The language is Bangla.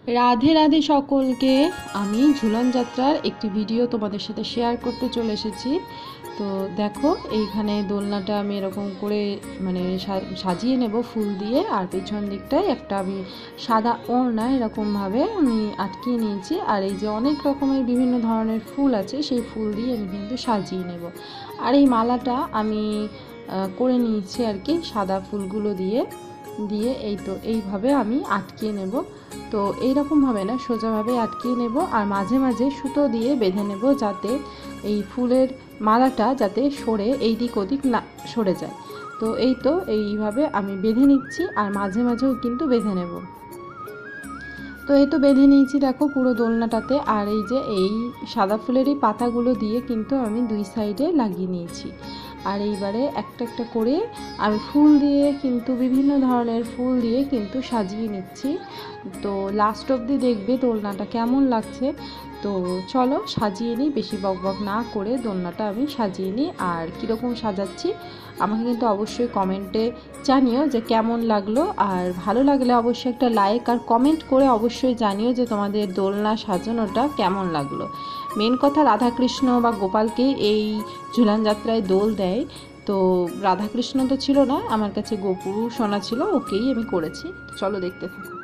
রাধে রাধে সকলকে। আমি ঝুলন যাত্রার একটি ভিডিও তোমাদের সাথে শেয়ার করতে চলে এসেছি। তো দেখো এইখানে দোলনাটা আমি এরকম করে মানে সাজিয়ে নেব ফুল দিয়ে, আর পেছন দিকটায় একটা আমি সাদা ওড়না এরকমভাবে আমি আটকিয়ে নিয়েছি। আর এই যে অনেক রকমের বিভিন্ন ধরনের ফুল আছে, সেই ফুল দিয়ে আমি কিন্তু সাজিয়ে নেব। আর এই মালাটা আমি করে নিয়েছি আর কি সাদা ফুলগুলো দিয়ে দিয়ে এই তো এইভাবে আমি আটকিয়ে নেব। তো এইরকমভাবে না, সোজাভাবে আটকিয়ে নেব আর মাঝে মাঝে সুতো দিয়ে বেঁধে নেব, যাতে এই ফুলের মালাটা যাতে সরে এই দিক ওদিক না সরে যায়। তো এই তো এইভাবে আমি বেঁধে নিচ্ছি আর মাঝে মাঝেও কিন্তু বেঁধে নেব। তো এই তো বেঁধে নিয়েছি দেখো পুরো দোলনাটাতে। আর এই যে এই সাদা ফুলের এই পাতাগুলো দিয়ে কিন্তু আমি দুই সাইডে লাগিয়ে নিয়েছি। আর এইবারে একটা একটা করে আমি ফুল দিয়ে কিন্তু বিভিন্ন ধরনের ফুল দিয়ে কিন্তু সাজিয়ে নিচ্ছি। তো লাস্ট অবধি দেখবে দোলনাটা কেমন লাগছে। তো চলো সাজিয়ে নিই, বেশি বকবক না করে দোলনাটা আমি সাজিয়ে নিই। আর কীরকম সাজাচ্ছি আমাকে কিন্তু অবশ্যই কমেন্টে জানিও যে কেমন লাগলো। আর ভালো লাগলে অবশ্যই একটা লাইক আর কমেন্ট করে অবশ্যই জানিও যে তোমাদের দোলনা সাজানোটা কেমন লাগলো। মেন কথা রাধাকৃষ্ণ বা গোপালকে এই ঝুলন যাত্রায় দোল দেয়। তো রাধাকৃষ্ণ তো ছিল না, আমার কাছে গোপু সোনা ছিল, ওকেই আমি করেছি। চলো দেখতে থাকো।